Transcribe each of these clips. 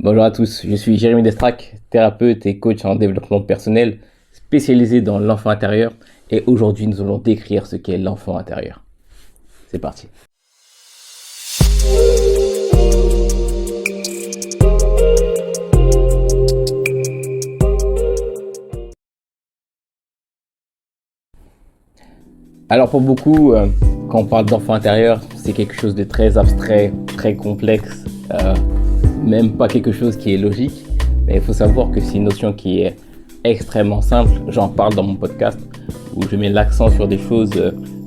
Bonjour à tous, je suis Jérémy Destrac, thérapeute et coach en développement personnel spécialisé dans l'enfant intérieur et aujourd'hui nous allons décrire ce qu'est l'enfant intérieur. C'est parti. Alors pour beaucoup, quand on parle d'enfant intérieur, c'est quelque chose de très abstrait, très complexe, même pas quelque chose qui est logique. Mais il faut savoir que c'est une notion qui est extrêmement simple. J'en parle dans mon podcast où je mets l'accent sur des choses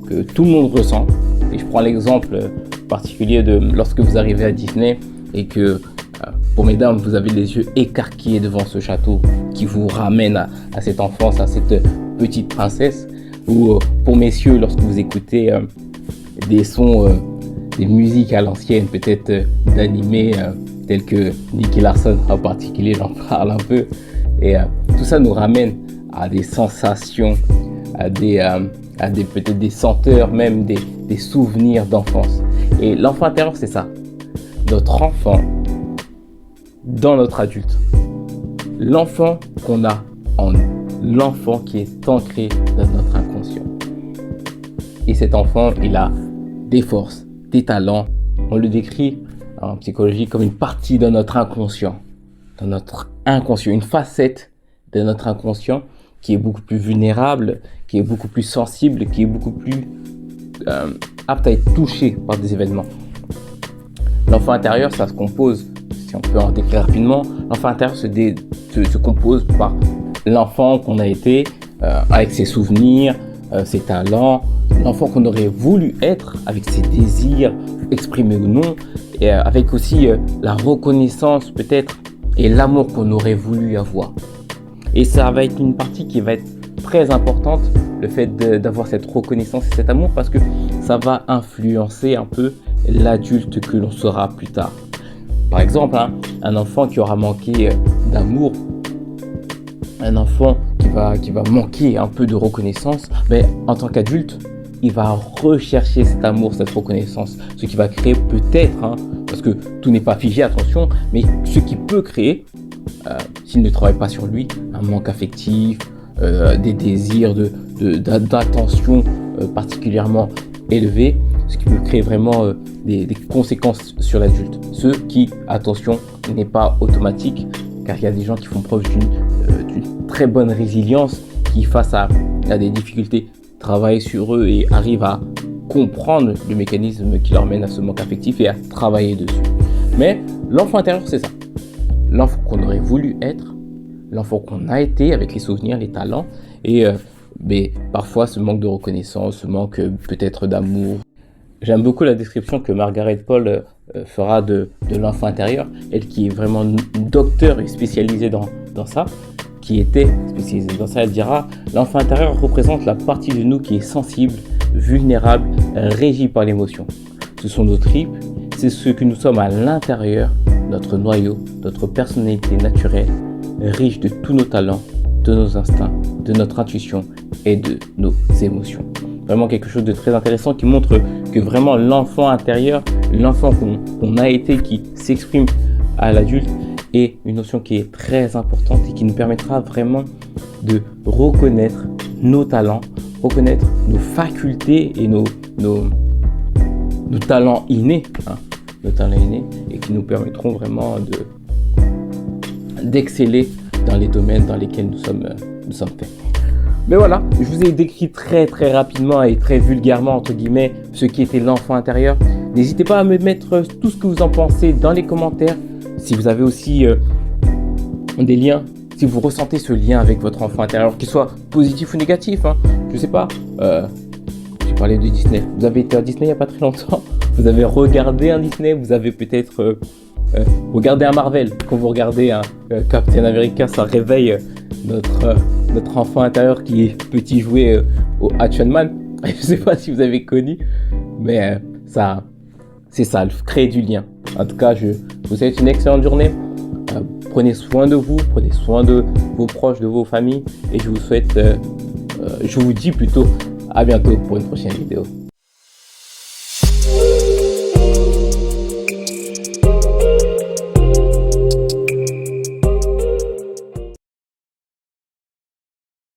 que tout le monde ressent. Et je prends l'exemple particulier de lorsque vous arrivez à Disney et que pour mesdames, vous avez les yeux écarquillés devant ce château qui vous ramène à cette enfance, à cette petite princesse. Ou pour messieurs, lorsque vous écoutez des sons, des musiques à l'ancienne, peut-être d'animés tels que Nicky Larson en particulier, j'en parle un peu. Et tout ça nous ramène à des sensations, à des peut-être des senteurs, même des souvenirs d'enfance. Et l'enfant intérieur, c'est ça. Notre enfant dans notre adulte. L'enfant qu'on a en nous. L'enfant qui est ancré dans notre inconscient. Et cet enfant, il a des forces, des talents. On le décrit en psychologie comme une partie de notre inconscient. Dans notre inconscient, une facette de notre inconscient qui est beaucoup plus vulnérable, qui est beaucoup plus sensible, qui est beaucoup plus apte à être touché par des événements. L'enfant intérieur, ça se compose, si on peut en décrire rapidement, l'enfant intérieur se compose par l'enfant qu'on a été, avec ses souvenirs, ses talents, l'enfant qu'on aurait voulu être, avec ses désirs exprimés ou non, et avec aussi la reconnaissance peut-être et l'amour qu'on aurait voulu avoir. Et ça va être une partie qui va être très importante, le fait d'avoir cette reconnaissance et cet amour, parce que ça va influencer un peu l'adulte que l'on sera plus tard. Par exemple, un enfant qui aura manqué d'amour, un enfant qui va manquer un peu de reconnaissance, mais en tant qu'adulte, il va rechercher cet amour, cette reconnaissance, ce qui va créer peut-être, parce que tout n'est pas figé, attention, mais ce qui peut créer, s'il ne travaille pas sur lui, un manque affectif, des désirs d'attention particulièrement élevés, ce qui peut créer vraiment des conséquences sur l'adulte. Ce qui, attention, n'est pas automatique, car il y a des gens qui font preuve d'une très bonne résilience, qui face à des difficultés travaillent sur eux et arrivent à comprendre le mécanisme qui leur mène à ce manque affectif et à travailler dessus. Mais l'enfant intérieur, c'est ça. L'enfant qu'on aurait voulu être, l'enfant qu'on a été avec les souvenirs, les talents et mais parfois ce manque de reconnaissance, ce manque peut-être d'amour. J'aime beaucoup la description que Margaret Paul fera de l'enfant intérieur, elle qui est vraiment une docteure et spécialisée dans ça, qui était spécialisée dans ça, elle dira « L'enfant intérieur représente la partie de nous qui est sensible, vulnérable, régie par l'émotion. Ce sont nos tripes, c'est ce que nous sommes à l'intérieur, notre noyau, notre personnalité naturelle, riche de tous nos talents, de nos instincts, de notre intuition et de nos émotions. » Vraiment quelque chose de très intéressant qui montre que vraiment l'enfant intérieur, l'enfant qu'on a été, qui s'exprime à l'adulte, est une notion qui est très importante et qui nous permettra vraiment de reconnaître nos talents, reconnaître nos facultés et nos talents innés, nos talents innés, et qui nous permettront vraiment d'exceller dans les domaines dans lesquels nous sommes faits. Mais voilà, je vous ai décrit très rapidement et très vulgairement entre guillemets ce qui était l'enfant intérieur. N'hésitez pas à me mettre tout ce que vous en pensez dans les commentaires. Si vous avez aussi des liens, si vous ressentez ce lien avec votre enfant intérieur, qu'il soit positif ou négatif, je sais pas. J'ai parlé de Disney. Vous avez été à Disney il n'y a pas très longtemps. Vous avez regardé un Disney, vous avez peut-être regardé un Marvel. Quand vous regardez un Captain America, ça réveille notre enfant intérieur qui est petit jouet au Action Man. Je ne sais pas si vous avez connu, mais ça, c'est ça, créer du lien. En tout cas, je vous souhaite une excellente journée. Prenez soin de vous, prenez soin de vos proches, de vos familles. Et je vous dis plutôt à bientôt pour une prochaine vidéo.